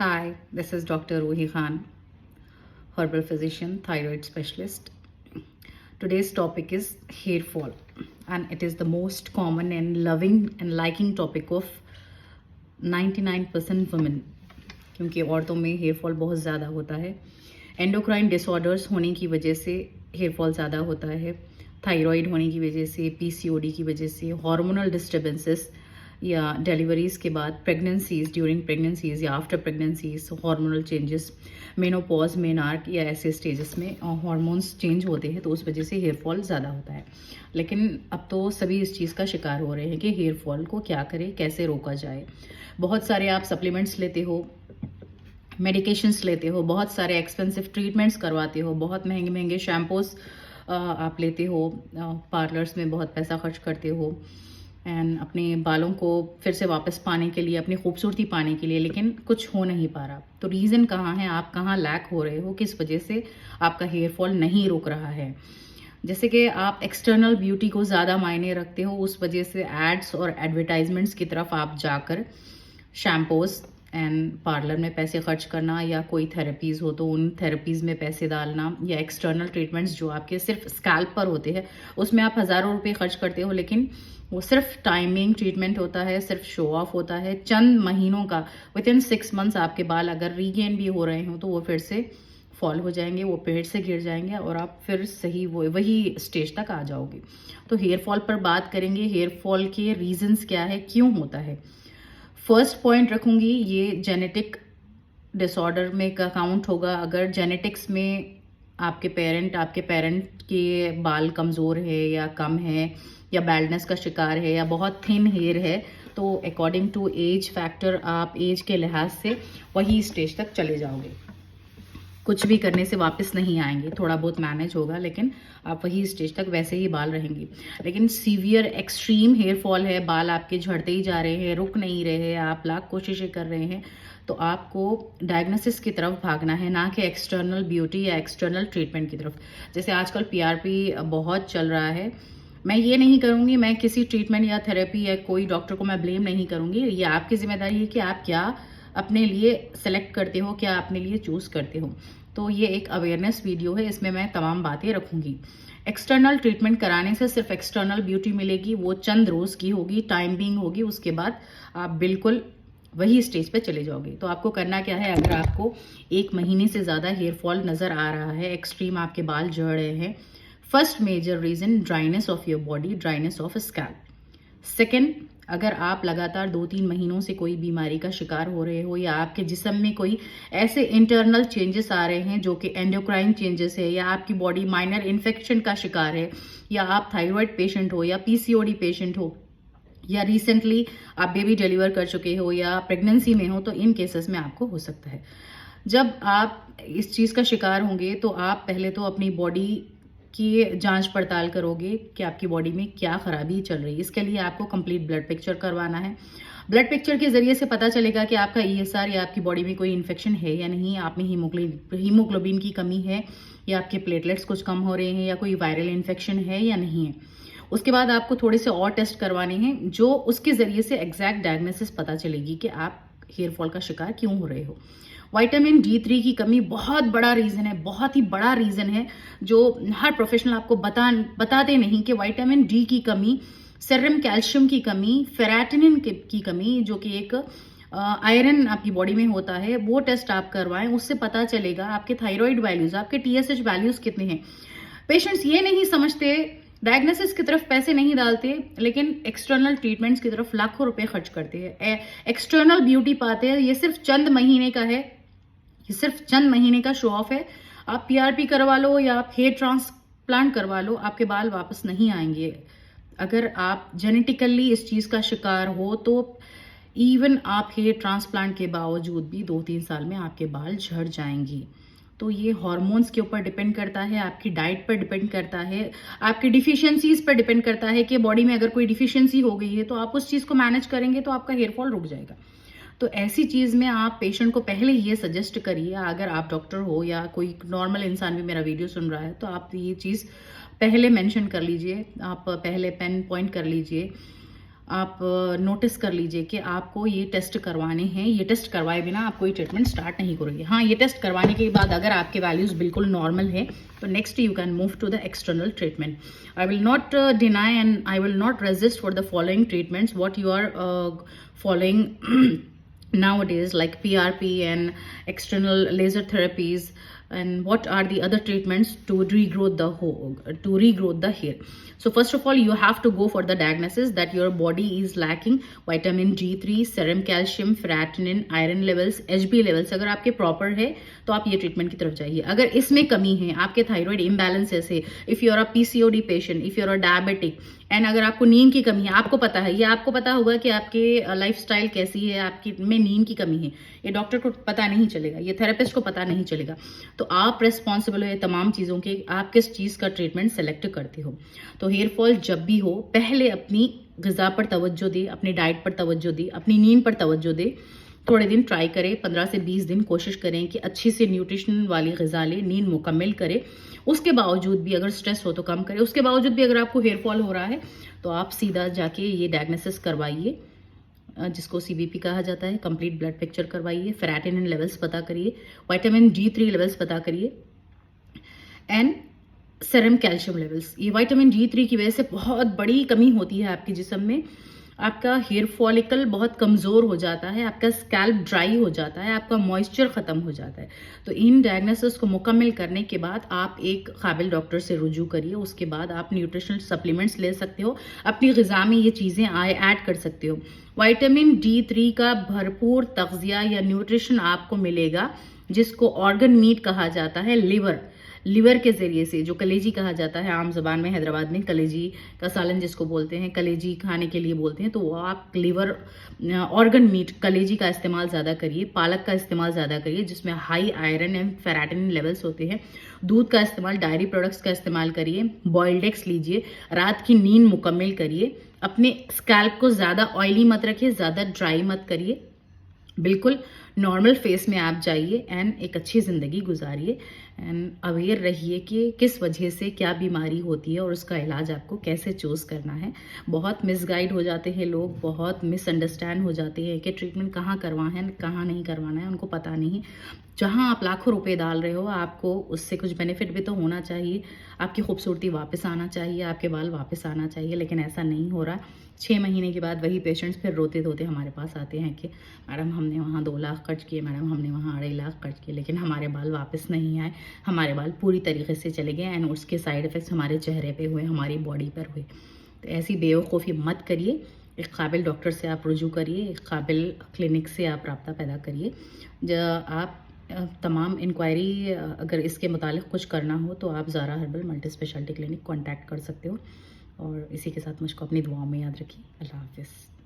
Hi, this is Dr. Ruhi Khan, herbal physician, thyroid specialist. Today's topic is hair fall, and it is the most common and loving and liking topic of 99% women, क्योंकि औरतों में hair fall बहुत ज़्यादा होता है. Endocrine disorders होने की वजह से हेयर फॉल ज़्यादा होता है. थायराइड होने की वजह से, पीसीओडी की वजह से, हार्मोनल डिस्टर्बेंसेस या डिलीवरीज के बाद, प्रेगनेंसीज, ड्यूरिंग प्रेगनेंसीज या after pregnancies, hormonal changes, menopause, menarche या ऐसे स्टेजेस में हार्मोन्स चेंज होते हैं तो उस वजह से हेयर फॉल ज़्यादा होता है. लेकिन अब तो सभी इस चीज़ का शिकार हो रहे हैं कि हेयर फॉल को क्या करें, कैसे रोका जाए. बहुत सारे आप सप्लीमेंट्स लेते हो, मेडिकेशंस लेते हो, बहुत सारे एक्सपेंसिव ट्रीटमेंट्स करवाते हो, बहुत महंगे महंगे शैम्पूस आप लेते हो, पार्लर्स में बहुत पैसा खर्च करते हो एंड अपने बालों को फिर से वापस पाने के लिए, अपनी खूबसूरती पाने के लिए, लेकिन कुछ हो नहीं पा रहा. तो रीज़न कहाँ है, आप कहाँ लैक हो रहे हो, किस वजह से आपका हेयर फॉल नहीं रुक रहा है. जैसे कि आप एक्सटर्नल ब्यूटी को ज़्यादा मायने रखते हो, उस वजह से एड्स और एडवर्टाइजमेंट्स की तरफ आप जाकर शैम्पूस एंड पार्लर में पैसे खर्च करना, या कोई थेरेपीज़ हो तो उन थेरेपीज़ में पैसे डालना, या एक्सटर्नल ट्रीटमेंट्स जो आपके सिर्फ स्कैल्प पर होते हैं उसमें आप हज़ारों रुपए खर्च करते हो, लेकिन वो सिर्फ टाइमिंग ट्रीटमेंट होता है, सिर्फ शो ऑफ होता है. चंद महीनों का, विद इन 6 मंथ्स आपके बाल अगर रीगेन भी हो रहे हो तो वो फिर से फॉल हो जाएंगे, वो पेड़ से गिर जाएंगे और आप फिर सही वही स्टेज तक आ जाओगे. तो हेयर फॉल पर बात करेंगे. हेयर फॉल के रीजंस क्या है, क्यों होता है. फर्स्ट पॉइंट रखूंगी, ये जेनेटिक डिसऑर्डर में का काउंट होगा. अगर जेनेटिक्स में आपके पेरेंट के बाल कमज़ोर है या कम है, या बैल्डनेस का शिकार है, या बहुत थिन हेयर है, तो अकॉर्डिंग टू एज फैक्टर आप एज के लिहाज से वही स्टेज तक चले जाओगे. कुछ भी करने से वापस नहीं आएंगे, थोड़ा बहुत मैनेज होगा लेकिन आप वही स्टेज तक वैसे ही बाल रहेंगे. लेकिन सीवियर एक्सट्रीम हेयर फॉल है, बाल आपके झड़ते ही जा रहे हैं, रुक नहीं रहे हैं, आप लाख कोशिशें कर रहे हैं, तो आपको डायग्नोसिस की तरफ भागना है, ना कि एक्सटर्नल ब्यूटी या एक्सटर्नल ट्रीटमेंट की तरफ. जैसे आजकल पीआरपी बहुत चल रहा है. मैं ये नहीं करूँगी, मैं किसी ट्रीटमेंट या थेरेपी या कोई डॉक्टर को मैं ब्लेम नहीं करूँगी. ये आपकी जिम्मेदारी है कि आप क्या अपने लिए सेलेक्ट करते हो, क्या अपने लिए चूज़ करते हो. तो ये एक अवेयरनेस वीडियो है, इसमें मैं तमाम बातें रखूँगी. एक्सटर्नल ट्रीटमेंट कराने से सिर्फ एक्सटर्नल ब्यूटी मिलेगी, वो चंद रोज़ की होगी, टाइम बिंग होगी, उसके बाद आप बिल्कुल वही स्टेज पे चले जाओगे. तो आपको करना क्या है, अगर आपको 1 महीने से ज़्यादा हेयर फॉल नज़र आ रहा है, एक्सट्रीम आपके बाल झड़ रहे हैं, first major reason dryness of your body, dryness of scalp. Second, अगर आप लगातार 2-3 महीनों से कोई बीमारी का शिकार हो रहे हो, या आपके जिस्म में कोई ऐसे इंटरनल चेंजेस आ रहे हैं जो कि एंडोक्राइन चेंजेस है, या आपकी बॉडी माइनर इन्फेक्शन का शिकार है, या आप थायराइड पेशेंट हो, या पीसीओडी पेशेंट हो, या रिसेंटली आप बेबी डिलीवर कर चुके हो, या प्रेगनेंसी में हो, तो इन केसेस में आपको हो सकता है. जब आप इस चीज़ का शिकार होंगे तो आप पहले तो अपनी बॉडी की जांच पड़ताल करोगे कि आपकी बॉडी में क्या खराबी चल रही है. इसके लिए आपको कंप्लीट ब्लड पिक्चर करवाना है. ब्लड पिक्चर के जरिए से पता चलेगा कि आपका ईएसआर या आपकी बॉडी में कोई इन्फेक्शन है या नहीं, आप में हीमोग्लोबिन की कमी है, या आपके प्लेटलेट्स कुछ कम हो रहे हैं, या कोई वायरल इन्फेक्शन है या नहीं है. उसके बाद आपको थोड़े से और टेस्ट करवाने हैं, जो उसके जरिए से एग्जैक्ट डायग्नोसिस पता चलेगी कि आप हेयर फॉल का शिकार क्यों हो रहे हो. विटामिन D3 की कमी बहुत बड़ा रीज़न है, बहुत ही बड़ा रीज़न है, जो हर प्रोफेशनल आपको बताते नहीं, कि विटामिन D की कमी, सेरम कैल्शियम की कमी, फेरेटिनिन की कमी, जो कि एक आयरन आपकी बॉडी में होता है, वो टेस्ट आप करवाएं. उससे पता चलेगा आपके थायराइड वैल्यूज़, आपके TSH वैल्यूज़ कितने हैं. पेशेंट्स ये नहीं समझते, डायग्नोसिस की तरफ पैसे नहीं डालते, लेकिन एक्सटर्नल ट्रीटमेंट्स की तरफ लाखों रुपए खर्च करते हैं, एक्सटर्नल ब्यूटी पाते हैं. ये सिर्फ चंद महीने का है, ये सिर्फ चंद महीने का शो ऑफ है. आप पीआरपी करवा लो या आप हेयर ट्रांसप्लांट करवा लो, आपके बाल वापस नहीं आएंगे. अगर आप जेनेटिकली इस चीज़ का शिकार हो तो इवन आप हेयर ट्रांसप्लांट के बावजूद भी 2-3 साल में आपके बाल झड़ जाएंगे. तो ये हार्मोन्स के ऊपर डिपेंड करता है, आपकी डाइट पर डिपेंड करता है, आपकी डिफिशियंसीज पर डिपेंड करता है कि बॉडी में अगर कोई डिफिशियंसी हो गई है तो आप उस चीज़ को मैनेज करेंगे तो आपका हेयर फॉल रुक जाएगा. तो ऐसी चीज़ में आप पेशेंट को पहले ये सजेस्ट करिए, अगर आप डॉक्टर हो या कोई नॉर्मल इंसान भी मेरा वीडियो सुन रहा है, तो आप ये चीज़ पहले मेंशन कर लीजिए, आप पहले पेन पॉइंट कर लीजिए. आप नोटिस कर लीजिए कि आपको ये टेस्ट करवाने हैं, ये टेस्ट करवाए बिना आप कोई ट्रीटमेंट स्टार्ट नहीं करोगे। हाँ, ये टेस्ट करवाने के बाद अगर आपके वैल्यूज़ बिल्कुल नॉर्मल है तो next you can move to the external treatment. I will not deny and I will not resist for the following treatments what you are following nowadays, like PRP and external laser therapies, and what are the other treatments to regrow the hair. So first of all, you have to go for the diagnosis that your body is lacking vitamin D3, serum calcium, ferritin, iron levels, HB levels। अगर आपके proper है तो आप ये treatment की तरफ जाइए। अगर इसमें कमी है, आपके थायराइड इम्बैलेंसेस है, if you are a PCOD patient, if you are a diabetic, and अगर आपको नींद की कमी है, आपको पता है, ये आपको पता होगा कि आपके लाइफस्टाइल कैसी है, आपकी में नींद की कमी है, ये डॉक्टर को पता नहीं चलेगा, ये थेरेपिस्ट को पता नहीं चलेगा। तो आप रेस्पॉन्सिबल हो ये तमाम चीज़ों के, आप किस चीज़ का ट्रीटमेंट सेलेक्ट करते हो। तो हेयर फॉल जब भी हो, पहले अपनी ग़िज़ा पर तवज्जो दे, अपनी डाइट पर तवज्जो दे, अपनी नींद पर तवज्जो दे। थोड़े दिन ट्राई करें, 15 से 20 दिन कोशिश करें कि अच्छी से न्यूट्रिशन वाली ग़िज़ा लें, नींद मुकम्मल करें। उसके बावजूद भी अगर स्ट्रेस हो तो कम करें। उसके बावजूद भी अगर आपको हेयर फॉल हो रहा है तो आप सीधा जाके ये डायग्नोसिस करवाइए, जिसको CBP कहा जाता है, कंप्लीट ब्लड पिक्चर करवाइए, फेरेटिनिन लेवल्स पता करिए, विटामिन D3 लेवल्स पता करिए, एंड सेरम कैल्शियम लेवल्स। ये विटामिन D3 की वजह से बहुत बड़ी कमी होती है आपके जिस्म में, आपका हेयर फॉलिकल बहुत कमज़ोर हो जाता है, आपका स्कैल्प ड्राई हो जाता है, आपका मॉइस्चर ख़त्म हो जाता है। तो इन डायग्नोसिस को मुकम्मल करने के बाद आप एक काबिल डॉक्टर से रुजू करिए। उसके बाद आप न्यूट्रिशनल सप्लीमेंट्स ले सकते हो, अपनी ग़िज़ा में ये चीज़ें ऐड कर सकते हो। विटामिन D3 का भरपूर तग़ज़िया या न्यूट्रिशन आपको मिलेगा, जिसको ऑर्गन मीट कहा जाता है, लिवर के ज़रिए से, जो कलेजी कहा जाता है आम ज़बान में हैदराबाद में, कलेजी का सालन जिसको बोलते हैं, कलेजी खाने के लिए बोलते हैं। तो वो आप लिवर ऑर्गन मीट कलेजी का इस्तेमाल ज़्यादा करिए, पालक का इस्तेमाल ज़्यादा करिए जिसमें high iron and ferritin levels होते हैं। दूध का इस्तेमाल, डायरी प्रोडक्ट्स का इस्तेमाल करिए, बॉइल्ड एग्स लीजिए, रात की नींद मुकम्मल करिए, अपने स्कैल्प को ज़्यादा ऑयली मत रखिए, ज़्यादा ड्राई मत करिए, बिल्कुल नॉर्मल फेस में आप जाइए एंड एक अच्छी ज़िंदगी गुजारिए। एंड अवेयर रहिए कि किस वजह से क्या बीमारी होती है और उसका इलाज आपको कैसे चूज़ करना है। बहुत मिसगाइड हो जाते हैं लोग, बहुत मिसअंडरस्टैंड हो जाते हैं कि ट्रीटमेंट कहाँ करवाना है, कहाँ नहीं करवाना है, उनको पता नहीं। जहाँ आप लाखों रुपए डाल रहे हो, आपको उससे कुछ बेनिफिट भी तो होना चाहिए, आपकी खूबसूरती वापस आना चाहिए, आपके बाल वापस आना चाहिए, लेकिन ऐसा नहीं हो रहा। 6 महीने के बाद वही पेशेंट्स फिर रोते धोते हमारे पास आते हैं कि मैडम हमने वहाँ 2 लाख खर्च किए, मैडम हमने वहाँ 2.5 लाख खर्च किए, लेकिन हमारे बाल वापस नहीं आए, हमारे बाल पूरी तरीके से चले गए एंड उसके साइड इफ़ेक्ट्स हमारे चेहरे पे हुए, हमारी बॉडी पर हुए। तो ऐसी बेवकूफ़ी मत करिए, एक काबिल डॉक्टर से आप रुजू करिए, एक काबिल क्लिनिक से आप राब्ता पैदा करिए। आप तमाम इंक्वायरी अगर इसके मुतालिक कुछ करना हो तो आप Zara herbal multi speciality clinic contact कर सकते हो। और इसी के साथ मुझको अपनी दुआओं में याद रखिए। अल्लाह हाफ़िज़।